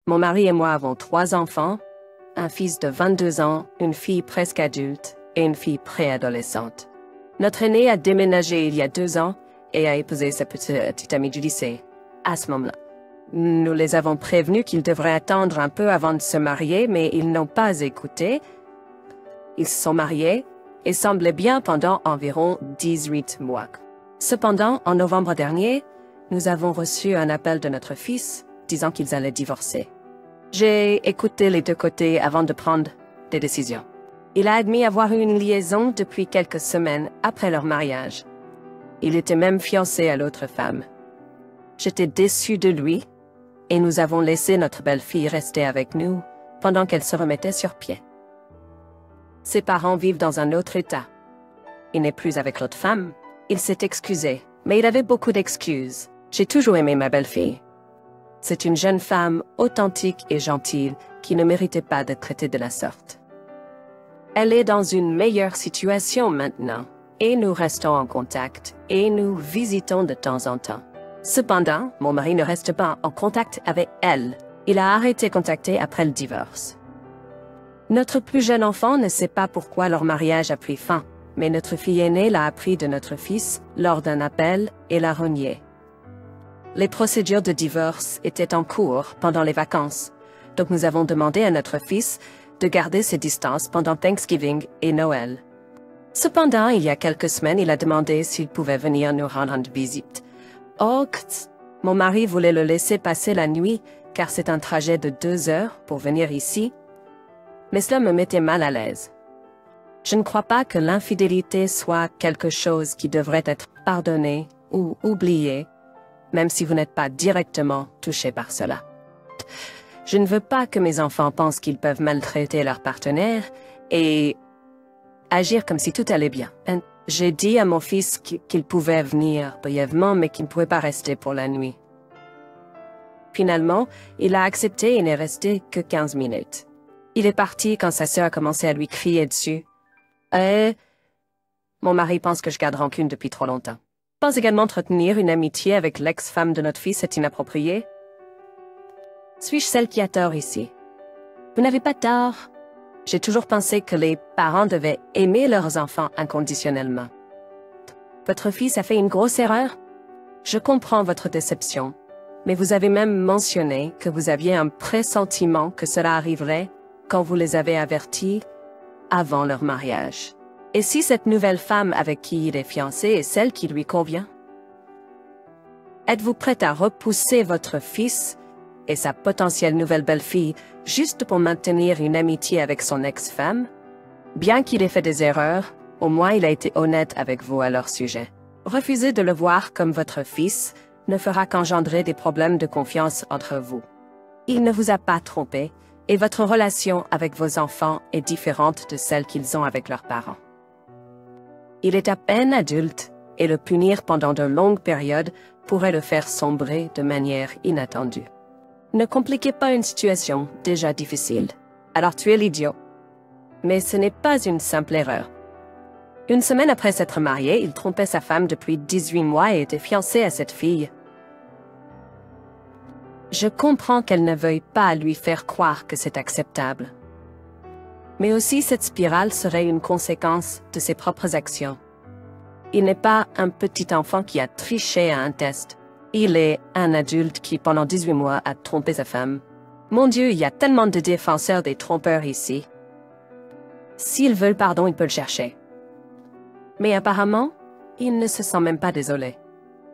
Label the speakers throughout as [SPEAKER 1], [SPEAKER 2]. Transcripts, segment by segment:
[SPEAKER 1] Mon mari et moi avons 3 enfants, un fils de 22 ans, une fille presque adulte et une fille préadolescente. Notre aîné a déménagé il y a 2 ans et a épousé sa petite amie du lycée. À ce moment-là, nous les avons prévenus qu'ils devraient attendre un peu avant de se marier, mais ils n'ont pas écouté. Ils se sont mariés et semblaient bien pendant environ 18 mois. Cependant, en novembre dernier, nous avons reçu un appel de notre fils disant qu'ils allaient divorcer. J'ai écouté les 2 côtés avant de prendre des décisions. Il a admis avoir eu une liaison depuis quelques semaines après leur mariage. Il était même fiancé à l'autre femme. J'étais déçue de lui et nous avons laissé notre belle-fille rester avec nous pendant qu'elle se remettait sur pied. Ses parents vivent dans un autre état. Il n'est plus avec l'autre femme. Il s'est excusé, mais il avait beaucoup d'excuses. J'ai toujours aimé ma belle-fille. C'est une jeune femme authentique et gentille qui ne méritait pas d'être traitée de la sorte. Elle est dans une meilleure situation maintenant, et nous restons en contact, et nous visitons de temps en temps. Cependant, mon mari ne reste pas en contact avec elle. Il a arrêté de contacter après le divorce. Notre plus jeune enfant ne sait pas pourquoi leur mariage a pris fin, mais notre fille aînée l'a appris de notre fils lors d'un appel et l'a renié. Les procédures de divorce étaient en cours pendant les vacances, donc nous avons demandé à notre fils de garder ses distances pendant Thanksgiving et Noël. Cependant, il y a quelques semaines, il a demandé s'il pouvait venir nous rendre visite. Oh, mon mari voulait le laisser passer la nuit, car c'est un trajet de 2 heures pour venir ici, mais cela me mettait mal à l'aise. Je ne crois pas que l'infidélité soit quelque chose qui devrait être pardonné ou oublié, même si vous n'êtes pas directement touché par cela. Je ne veux pas que mes enfants pensent qu'ils peuvent maltraiter leur partenaire et agir comme si tout allait bien. J'ai dit à mon fils qu'il pouvait venir brièvement, mais qu'il ne pouvait pas rester pour la nuit. Finalement, il a accepté et n'est resté que 15 minutes. Il est parti quand sa sœur a commencé à lui crier dessus. Mon mari pense que je garde rancune depuis trop longtemps. Je pense également entretenir une amitié avec l'ex-femme de notre fils est inapproprié. Suis-je celle qui a tort ici? Vous n'avez pas tort. J'ai toujours pensé que les parents devaient aimer leurs enfants inconditionnellement. Votre fils a fait une grosse erreur? Je comprends votre déception, mais vous avez même mentionné que vous aviez un pressentiment que cela arriverait quand vous les avez avertis avant leur mariage. Et si cette nouvelle femme avec qui il est fiancé est celle qui lui convient? Êtes-vous prête à repousser votre fils et sa potentielle nouvelle belle-fille juste pour maintenir une amitié avec son ex-femme? Bien qu'il ait fait des erreurs, au moins il a été honnête avec vous à leur sujet. Refuser de le voir comme votre fils ne fera qu'engendrer des problèmes de confiance entre vous. Il ne vous a pas trompé, et votre relation avec vos enfants est différente de celle qu'ils ont avec leurs parents. Il est à peine adulte, et le punir pendant de longues périodes pourrait le faire sombrer de manière inattendue. Ne compliquez pas une situation déjà difficile. Alors tuez l'idiot. Mais ce n'est pas une simple erreur. Une semaine après s'être marié, il trompait sa femme depuis 18 mois et était fiancé à cette fille. Je comprends qu'elle ne veuille pas lui faire croire que c'est acceptable. Mais aussi cette spirale serait une conséquence de ses propres actions. Il n'est pas un petit enfant qui a triché à un test. Il est un adulte qui, pendant 18 mois, a trompé sa femme. Mon Dieu, il y a tellement de défenseurs des trompeurs ici. S'il veut le pardon, il peut le chercher. Mais apparemment, il ne se sent même pas désolé.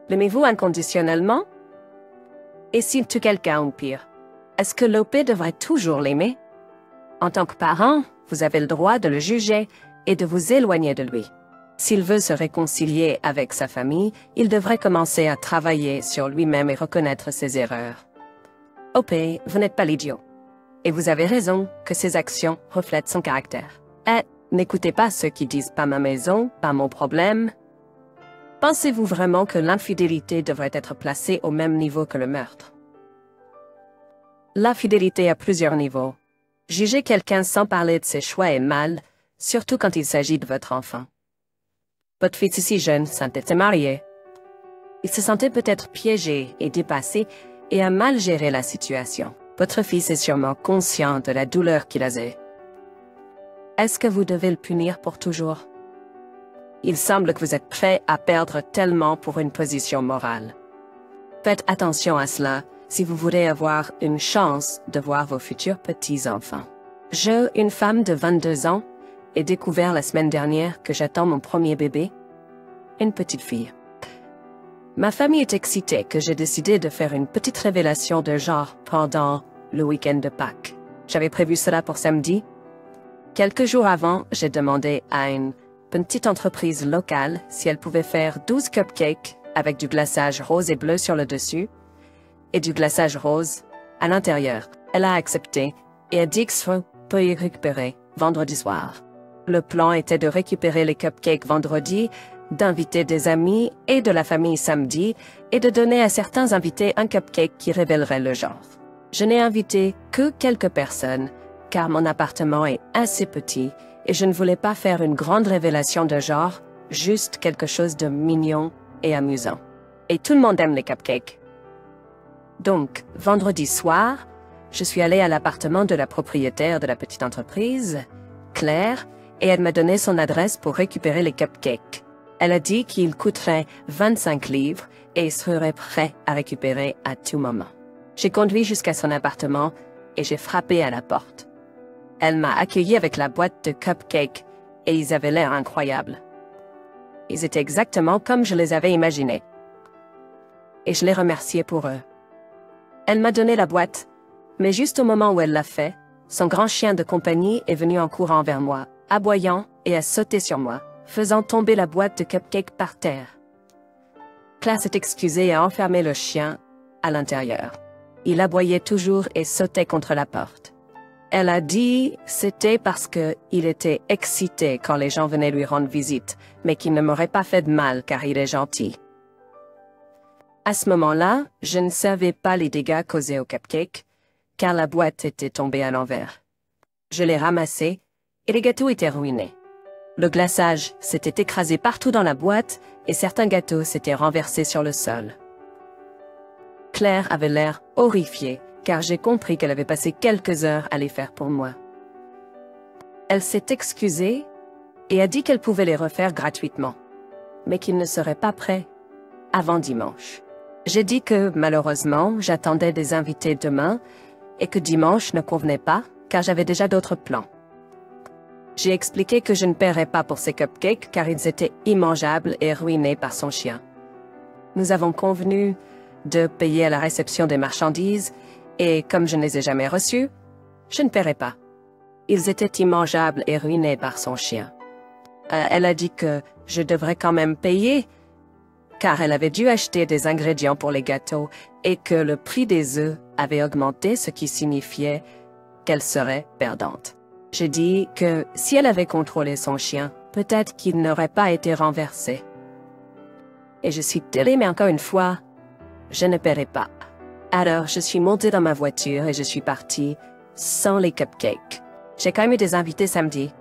[SPEAKER 1] L'aimez-vous inconditionnellement? Et s'il tue quelqu'un ou pire, est-ce que l'OP devrait toujours l'aimer? En tant que parent, vous avez le droit de le juger et de vous éloigner de lui. S'il veut se réconcilier avec sa famille, il devrait commencer à travailler sur lui-même et reconnaître ses erreurs. OP, vous n'êtes pas l'idiot. Et vous avez raison que ses actions reflètent son caractère. N'écoutez pas ceux qui disent « pas ma maison, pas mon problème ». Pensez-vous vraiment que l'infidélité devrait être placée au même niveau que le meurtre? L'infidélité a plusieurs niveaux. Juger quelqu'un sans parler de ses choix est mal, surtout quand il s'agit de votre enfant. Votre fils est si jeune, s'était marié. Il se sentait peut-être piégé et dépassé et a mal géré la situation. Votre fils est sûrement conscient de la douleur qu'il a. Est-ce que vous devez le punir pour toujours? Il semble que vous êtes prêt à perdre tellement pour une position morale. Faites attention à cela si vous voulez avoir une chance de voir vos futurs petits-enfants. Je, une femme de 22 ans, ai découvert la semaine dernière que j'attends mon premier bébé, une petite fille. Ma famille est excitée que j'ai décidé de faire une petite révélation de genre pendant le week-end de Pâques. J'avais prévu cela pour samedi. Quelques jours avant, j'ai demandé à une petite entreprise locale si elle pouvait faire 12 cupcakes avec du glaçage rose et bleu sur le dessus et du glaçage rose à l'intérieur. Elle a accepté et a dit que je peux y récupérer vendredi soir. Le plan était de récupérer les cupcakes vendredi, d'inviter des amis et de la famille samedi et de donner à certains invités un cupcake qui révélerait le genre. Je n'ai invité que quelques personnes car mon appartement est assez petit et je ne voulais pas faire une grande révélation de genre, juste quelque chose de mignon et amusant. Et tout le monde aime les cupcakes. Donc, vendredi soir, je suis allée à l'appartement de la propriétaire de la petite entreprise, Claire, et elle m'a donné son adresse pour récupérer les cupcakes. Elle a dit qu'il coûterait 25 livres et serait prêt à récupérer à tout moment. J'ai conduit jusqu'à son appartement et j'ai frappé à la porte. Elle m'a accueilli avec la boîte de cupcakes et ils avaient l'air incroyables. Ils étaient exactement comme je les avais imaginés. Et je les remerciais pour eux. Elle m'a donné la boîte, mais juste au moment où elle l'a fait, son grand chien de compagnie est venu en courant vers moi, aboyant et a sauté sur moi, faisant tomber la boîte de cupcakes par terre. Claire s'est excusée et a enfermé le chien à l'intérieur. Il aboyait toujours et sautait contre la porte. Elle a dit c'était parce qu'il était excité quand les gens venaient lui rendre visite, mais qu'il ne m'aurait pas fait de mal car il est gentil. À ce moment-là, je ne savais pas les dégâts causés au cupcake, car la boîte était tombée à l'envers. Je l'ai ramassée et les gâteaux étaient ruinés. Le glaçage s'était écrasé partout dans la boîte et certains gâteaux s'étaient renversés sur le sol. Claire avait l'air horrifiée, car j'ai compris qu'elle avait passé quelques heures à les faire pour moi. Elle s'est excusée et a dit qu'elle pouvait les refaire gratuitement, mais qu'ils ne seraient pas prêts avant dimanche. J'ai dit que, malheureusement, j'attendais des invités demain et que dimanche ne convenait pas, car j'avais déjà d'autres plans. J'ai expliqué que je ne paierais pas pour ces cupcakes car ils étaient immangeables et ruinés par son chien. Nous avons convenu de payer à la réception des marchandises et comme je ne les ai jamais reçus, je ne paierai pas. Ils étaient immangeables et ruinés par son chien. Elle a dit que je devrais quand même payer, car elle avait dû acheter des ingrédients pour les gâteaux et que le prix des œufs avait augmenté, ce qui signifiait qu'elle serait perdante. J'ai dit que si elle avait contrôlé son chien, peut-être qu'il n'aurait pas été renversé. Et je suis désolée, mais encore une fois, je ne paierai pas. Alors, je suis montée dans ma voiture et je suis partie sans les cupcakes. J'ai quand même eu des invités samedi.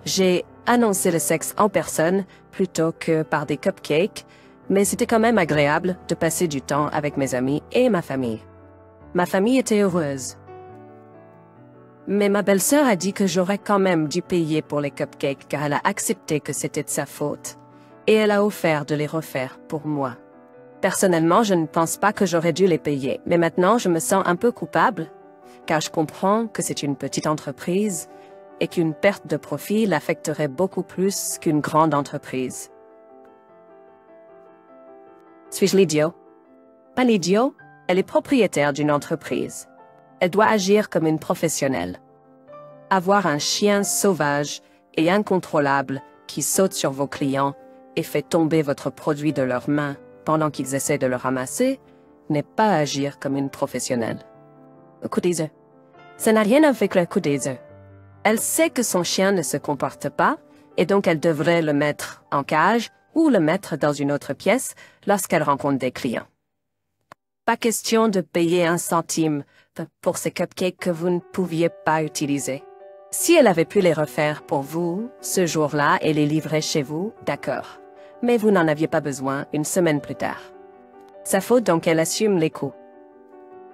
[SPEAKER 1] J'ai annoncé le sexe en personne plutôt que par des cupcakes, mais c'était quand même agréable de passer du temps avec mes amis et ma famille. Ma famille était heureuse. Mais ma belle-sœur a dit que j'aurais quand même dû payer pour les cupcakes car elle a accepté que c'était de sa faute et elle a offert de les refaire pour moi. Personnellement, je ne pense pas que j'aurais dû les payer, mais maintenant je me sens un peu coupable, car je comprends que c'est une petite entreprise et qu'une perte de profit l'affecterait beaucoup plus qu'une grande entreprise. Suis-je l'idiot? Pas l'idiot, elle est propriétaire d'une entreprise. Elle doit agir comme une professionnelle. Avoir un chien sauvage et incontrôlable qui saute sur vos clients et fait tomber votre produit de leurs mains pendant qu'ils essaient de le ramasser, n'est pas agir comme une professionnelle. Le coup des œufs. Ça n'a rien à voir avec le coup des œufs. Elle sait que son chien ne se comporte pas, et donc elle devrait le mettre en cage ou le mettre dans une autre pièce lorsqu'elle rencontre des clients. Pas question de payer 1 centime pour ces cupcakes que vous ne pouviez pas utiliser. Si elle avait pu les refaire pour vous, ce jour-là, et les livrer chez vous, d'accord. Mais vous n'en aviez pas besoin une semaine plus tard. Sa faute, donc elle assume les coûts.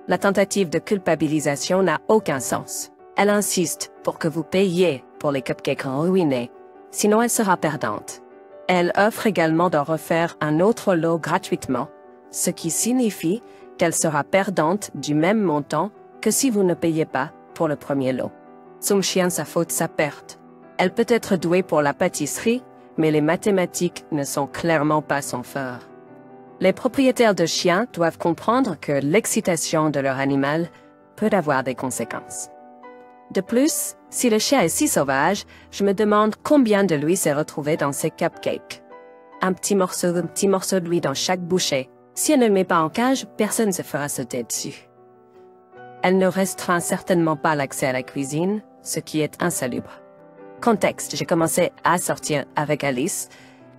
[SPEAKER 1] La tentative de culpabilisation n'a aucun sens. Elle insiste pour que vous payiez pour les cupcakes ruinés, sinon elle sera perdante. Elle offre également d'en refaire un autre lot gratuitement, ce qui signifie qu'elle sera perdante du même montant que si vous ne payez pas pour le premier lot. Son chien sa faute sa perte. Elle peut être douée pour la pâtisserie, mais les mathématiques ne sont clairement pas son fort. Les propriétaires de chiens doivent comprendre que l'excitation de leur animal peut avoir des conséquences. De plus, si le chien est si sauvage, je me demande combien de lui s'est retrouvé dans ces cupcakes. Un petit morceau de lui dans chaque bouchée. Si elle ne le met pas en cage, personne ne se fera sauter dessus. Elle ne restreint certainement pas l'accès à la cuisine, ce qui est insalubre. Contexte, j'ai commencé à sortir avec Alice,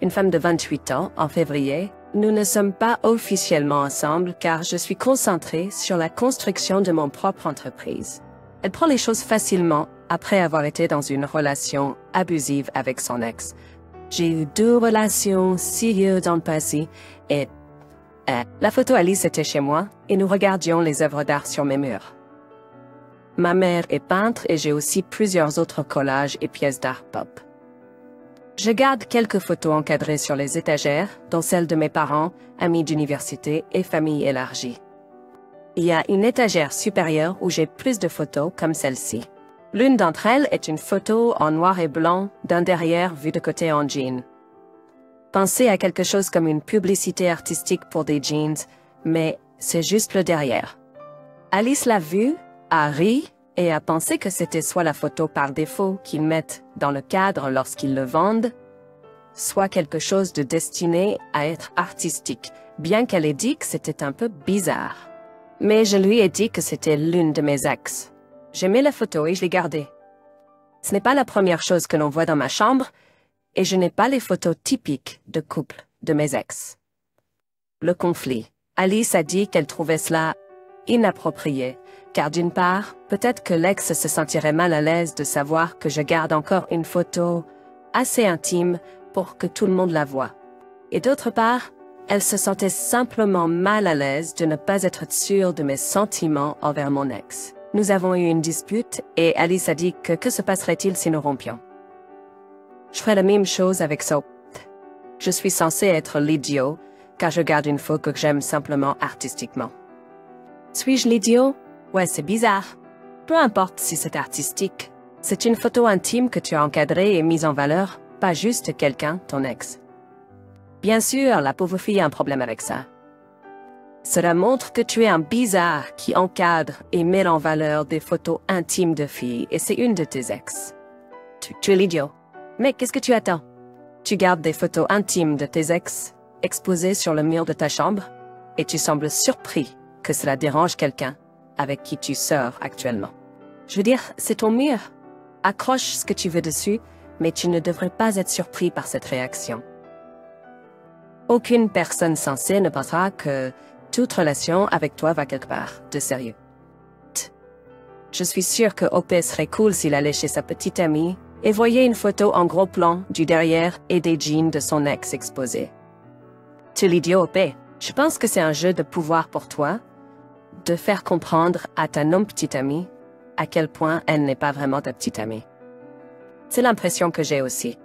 [SPEAKER 1] une femme de 28 ans, en février. Nous ne sommes pas officiellement ensemble car je suis concentrée sur la construction de mon propre entreprise. Elle prend les choses facilement après avoir été dans une relation abusive avec son ex. J'ai eu 2 relations sérieuses dans le passé et la photo Alice était chez moi et nous regardions les œuvres d'art sur mes murs. Ma mère est peintre et j'ai aussi plusieurs autres collages et pièces d'art pop. Je garde quelques photos encadrées sur les étagères, dont celles de mes parents, amis d'université et famille élargie. Il y a une étagère supérieure où j'ai plus de photos comme celle-ci. L'une d'entre elles est une photo en noir et blanc d'un derrière vu de côté en jean. Pensez à quelque chose comme une publicité artistique pour des jeans, mais c'est juste le derrière. Alice l'a vue, a ri et a pensé que c'était soit la photo par défaut qu'ils mettent dans le cadre lorsqu'ils le vendent, soit quelque chose de destiné à être artistique, bien qu'elle ait dit que c'était un peu bizarre. Mais je lui ai dit que c'était l'une de mes ex. J'aimais la photo et je l'ai gardée. Ce n'est pas la première chose que l'on voit dans ma chambre, et je n'ai pas les photos typiques de couple de mes ex. Le conflit. Alice a dit qu'elle trouvait cela inapproprié, car d'une part, peut-être que l'ex se sentirait mal à l'aise de savoir que je garde encore une photo assez intime pour que tout le monde la voie. Et d'autre part, elle se sentait simplement mal à l'aise de ne pas être sûre de mes sentiments envers mon ex. Nous avons eu une dispute et Alice a dit que se passerait-il si nous rompions? Je ferais la même chose avec Soap. Je suis censée être l'idiot, car je garde une photo que j'aime simplement artistiquement. Suis-je l'idiot? Ouais, c'est bizarre. Peu importe si c'est artistique. C'est une photo intime que tu as encadrée et mise en valeur, pas juste quelqu'un, ton ex. Bien sûr, la pauvre fille a un problème avec ça. Cela montre que tu es un bizarre qui encadre et met en valeur des photos intimes de filles, et c'est une de tes ex. Tu es l'idiot. Mais qu'est-ce que tu attends? Tu gardes des photos intimes de tes ex, exposées sur le mur de ta chambre, et tu sembles surpris que cela dérange quelqu'un avec qui tu sors actuellement. Je veux dire, c'est ton mur. Accroche ce que tu veux dessus, mais tu ne devrais pas être surpris par cette réaction. Aucune personne sensée ne pensera que toute relation avec toi va quelque part de sérieux. Je suis sûre que OP serait cool s'il allait chez sa petite amie et voyait une photo en gros plan du derrière et des jeans de son ex exposés. Tu es l'idiot OP. Je pense que c'est un jeu de pouvoir pour toi, de faire comprendre à ta non-petite amie à quel point elle n'est pas vraiment ta petite amie. C'est l'impression que j'ai aussi.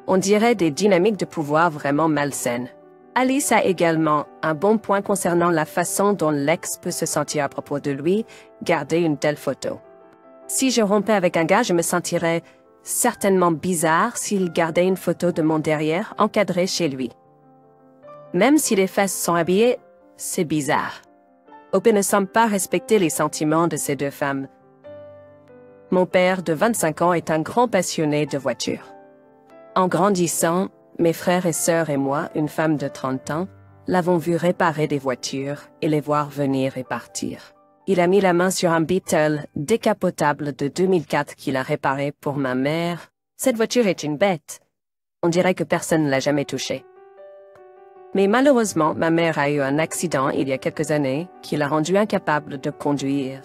[SPEAKER 1] On dirait des dynamiques de pouvoir vraiment malsaines. Alice a également un bon point concernant la façon dont l'ex peut se sentir à propos de lui, garder une telle photo. Si je rompais avec un gars, je me sentirais certainement bizarre s'il gardait une photo de mon derrière encadrée chez lui. Même si les fesses sont habillées, c'est bizarre. OP ne semble pas respecter les sentiments de ces deux femmes. Mon père de 25 ans est un grand passionné de voitures. En grandissant, mes frères et sœurs et moi, une femme de 30 ans, l'avons vu réparer des voitures et les voir venir et partir. Il a mis la main sur un Beetle décapotable de 2004 qu'il a réparé pour ma mère. Cette voiture est une bête. On dirait que personne ne l'a jamais touchée. Mais malheureusement, ma mère a eu un accident il y a quelques années qui l'a rendue incapable de conduire.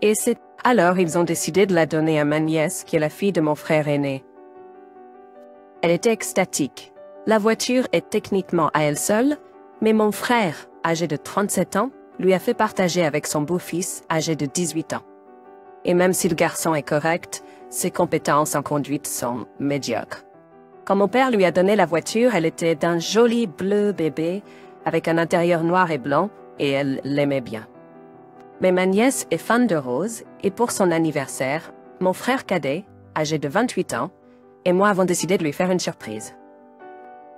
[SPEAKER 1] Et c'est alors ils ont décidé de la donner à ma nièce, qui est la fille de mon frère aîné. Elle était extatique. La voiture est techniquement à elle seule, mais mon frère, âgé de 37 ans, lui a fait partager avec son beau-fils âgé de 18 ans. Et même si le garçon est correct, ses compétences en conduite sont médiocres. Quand mon père lui a donné la voiture, elle était d'un joli bleu bébé avec un intérieur noir et blanc, et elle l'aimait bien. Mais ma nièce est fan de rose, et pour son anniversaire, mon frère cadet, âgé de 28 ans, et moi avons décidé de lui faire une surprise.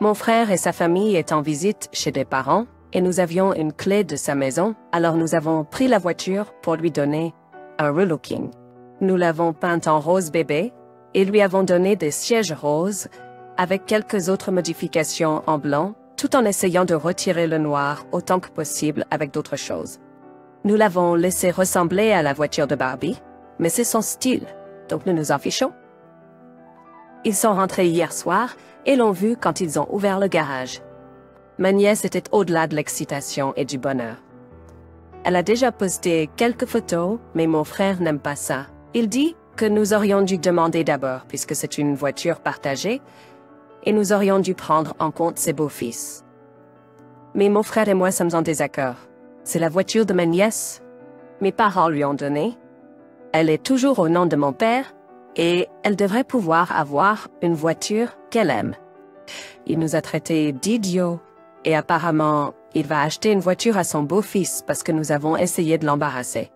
[SPEAKER 1] Mon frère et sa famille étaient en visite chez des parents, et nous avions une clé de sa maison, alors nous avons pris la voiture pour lui donner un relooking. Nous l'avons peinte en rose bébé, et lui avons donné des sièges roses, avec quelques autres modifications en blanc, tout en essayant de retirer le noir autant que possible avec d'autres choses. Nous l'avons laissé ressembler à la voiture de Barbie, mais c'est son style, donc nous nous en fichons. Ils sont rentrés hier soir et l'ont vu quand ils ont ouvert le garage. Ma nièce était au-delà de l'excitation et du bonheur. Elle a déjà posté quelques photos, mais mon frère n'aime pas ça. Il dit que nous aurions dû demander d'abord, puisque c'est une voiture partagée, et nous aurions dû prendre en compte ses beaux-fils. Mais mon frère et moi sommes en désaccord. C'est la voiture de ma nièce. Mes parents lui ont donné. Elle est toujours au nom de mon père, et elle devrait pouvoir avoir une voiture qu'elle aime. Il nous a traités d'idiots, et apparemment, il va acheter une voiture à son beau-fils parce que nous avons essayé de l'embarrasser.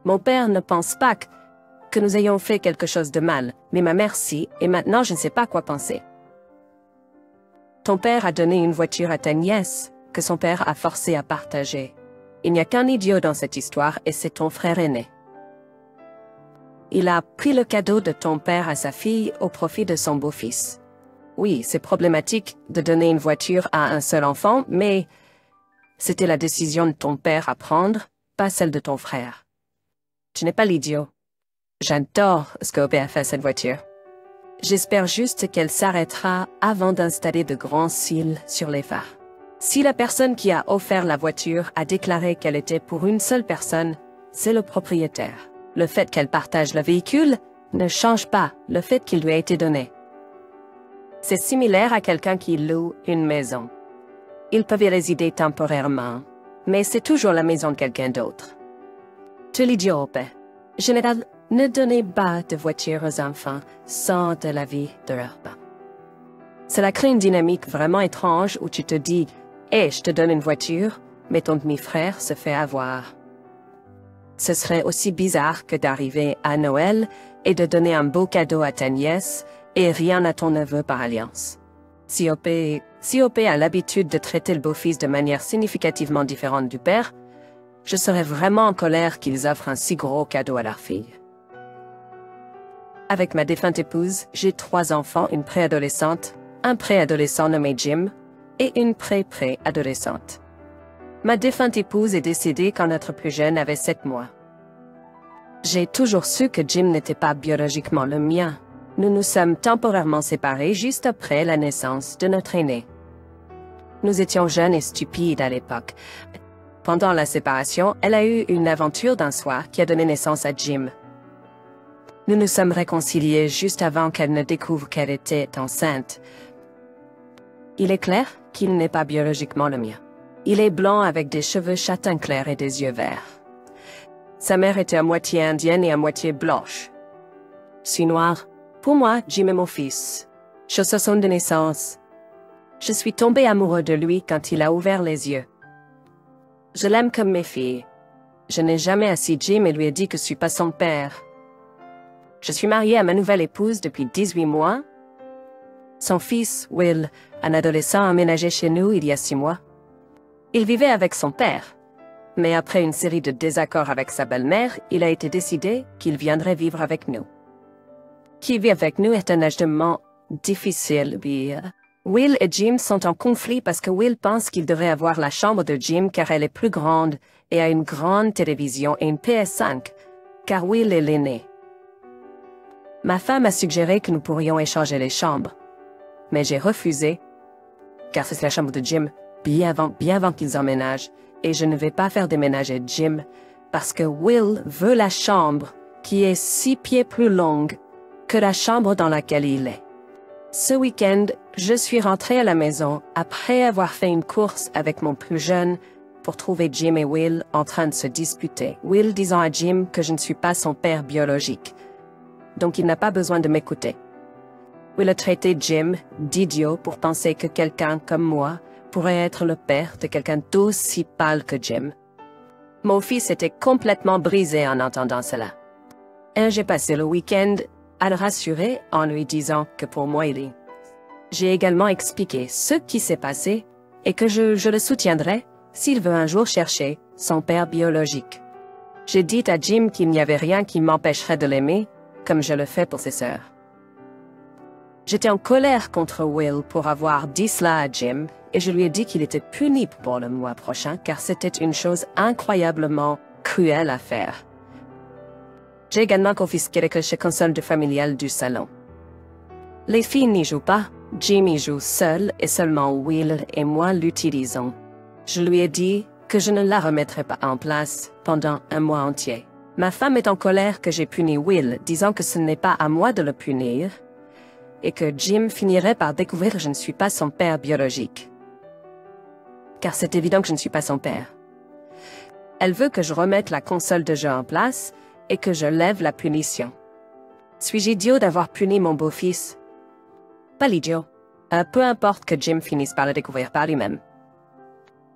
[SPEAKER 1] Mon père ne pense pas que nous ayons fait quelque chose de mal, mais ma mère si, et maintenant je ne sais pas quoi penser. Ton père a donné une voiture à ta nièce, que son père a forcé à partager. Il n'y a qu'un idiot dans cette histoire, et c'est ton frère aîné. Il a pris le cadeau de ton père à sa fille au profit de son beau-fils. Oui, c'est problématique de donner une voiture à un seul enfant, mais c'était la décision de ton père à prendre, pas celle de ton frère. Tu n'es pas l'idiot. J'adore ce qu'Aubé a fait à cette voiture. J'espère juste qu'elle s'arrêtera avant d'installer de grands cils sur les phares. Si la personne qui a offert la voiture a déclaré qu'elle était pour une seule personne, c'est le propriétaire. Le fait qu'elle partage le véhicule ne change pas le fait qu'il lui a été donné. C'est similaire à quelqu'un qui loue une maison. Ils peuvent y résider temporairement, mais c'est toujours la maison de quelqu'un d'autre. Tu l'idiot, Aubé. Général, ne donnez pas de voiture aux enfants sans de l'avis de leurs parents. Cela crée une dynamique vraiment étrange où tu te dis « Hé, je te donne une voiture, mais ton demi-frère se fait avoir. » Ce serait aussi bizarre que d'arriver à Noël et de donner un beau cadeau à ta nièce et rien à ton neveu par alliance. Si Aubé a l'habitude de traiter le beau-fils de manière significativement différente du père, je serais vraiment en colère qu'ils offrent un si gros cadeau à leur fille. Avec ma défunte épouse, j'ai 3 enfants, une préadolescente, un préadolescent nommé Jim et une pré-préadolescente. Ma défunte épouse est décédée quand notre plus jeune avait 7 mois. J'ai toujours su que Jim n'était pas biologiquement le mien. Nous nous sommes temporairement séparés juste après la naissance de notre aîné. Nous étions jeunes et stupides à l'époque. Pendant la séparation, elle a eu une aventure d'un soir qui a donné naissance à Jim. Nous nous sommes réconciliés juste avant qu'elle ne découvre qu'elle était enceinte. Il est clair qu'il n'est pas biologiquement le mien. Il est blanc avec des cheveux châtain clair et des yeux verts. Sa mère était à moitié indienne et à moitié blanche. Je suis noire. Pour moi, Jim est mon fils. Je suis son de naissance. Je suis tombée amoureux de lui quand il a ouvert les yeux. Je l'aime comme mes filles. Je n'ai jamais assis Jim et lui ai dit que je suis pas son père. Je suis mariée à ma nouvelle épouse depuis 18 mois. Son fils, Will, un adolescent, a emménagé chez nous il y a 6 mois. Il vivait avec son père, mais après une série de désaccords avec sa belle-mère, il a été décidé qu'il viendrait vivre avec nous. Qui vit avec nous est un ajustement difficile, oui. Will et Jim sont en conflit parce que Will pense qu'il devrait avoir la chambre de Jim car elle est plus grande et a une grande télévision et une PS5, car Will est l'aîné. Ma femme a suggéré que nous pourrions échanger les chambres, mais j'ai refusé, car c'est la chambre de Jim bien avant qu'ils emménagent, et je ne vais pas faire déménager Jim, parce que Will veut la chambre qui est 6 pieds plus longue que la chambre dans laquelle il est. Ce week-end, je suis rentrée à la maison après avoir fait une course avec mon plus jeune pour trouver Jim et Will en train de se disputer. Will disant à Jim que je ne suis pas son père biologique. Donc il n'a pas besoin de m'écouter. Will a traité Jim d'idiot pour penser que quelqu'un comme moi pourrait être le père de quelqu'un d'aussi pâle que Jim. Mon fils était complètement brisé en entendant cela. Et j'ai passé le week-end à le rassurer en lui disant que pour moi il est. J'ai également expliqué ce qui s'est passé et que je le soutiendrai s'il veut un jour chercher son père biologique. J'ai dit à Jim qu'il n'y avait rien qui m'empêcherait de l'aimer, comme je le fais pour ses sœurs. J'étais en colère contre Will pour avoir dit cela à Jim, et je lui ai dit qu'il était puni pour le mois prochain car c'était une chose incroyablement cruelle à faire. J'ai également confisqué les cloches consoles familiales du salon. Les filles n'y jouent pas, Jim y joue seul et seulement Will et moi l'utilisons. Je lui ai dit que je ne la remettrai pas en place pendant un mois entier. Ma femme est en colère que j'ai puni Will, disant que ce n'est pas à moi de le punir, et que Jim finirait par découvrir que je ne suis pas son père biologique. Car c'est évident que je ne suis pas son père. Elle veut que je remette la console de jeu en place et que je lève la punition. Suis-je idiot d'avoir puni mon beau-fils? Pas l'idiot. Peu importe que Jim finisse par le découvrir par lui-même.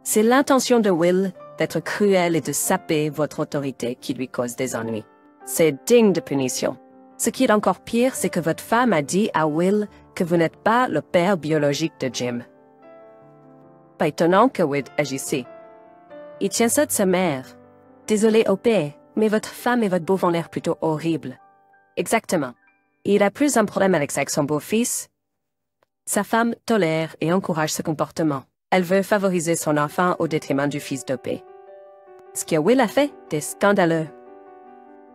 [SPEAKER 1] C'est l'intention de Will d'être cruel et de saper votre autorité qui lui cause des ennuis. C'est digne de punition. Ce qui est encore pire, c'est que votre femme a dit à Will que vous n'êtes pas le père biologique de Jim. Pas étonnant que Will agisse. Il tient ça de sa mère. Désolé, OP, mais votre femme et votre beau ont l'air plutôt horribles. Exactement. Il a plus un problème avec ça avec son beau-fils. Sa femme tolère et encourage ce comportement. Elle veut favoriser son enfant au détriment du fils d'OP. Ce que Will a fait est scandaleux.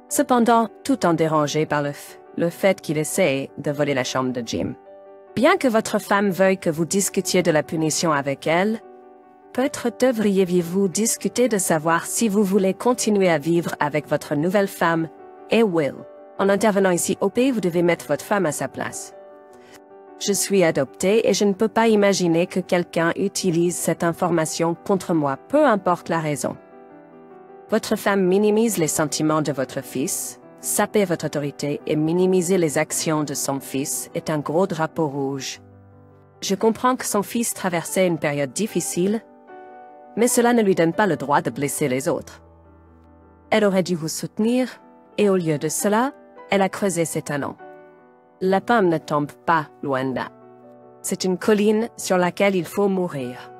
[SPEAKER 1] Cependant, tout en dérangé par le fait qu'il essaie de voler la chambre de Jim. Bien que votre femme veuille que vous discutiez de la punition avec elle, peut-être devriez-vous discuter de savoir si vous voulez continuer à vivre avec votre nouvelle femme et Will. En intervenant ici, OP, vous devez mettre votre femme à sa place. Je suis adoptée et je ne peux pas imaginer que quelqu'un utilise cette information contre moi, peu importe la raison. Votre femme minimise les sentiments de votre fils, saper votre autorité et minimiser les actions de son fils est un gros drapeau rouge. Je comprends que son fils traversait une période difficile, mais cela ne lui donne pas le droit de blesser les autres. Elle aurait dû vous soutenir, et au lieu de cela, elle a creusé ses talons. La pomme ne tombe pas loin de là. C'est une colline sur laquelle il faut mourir.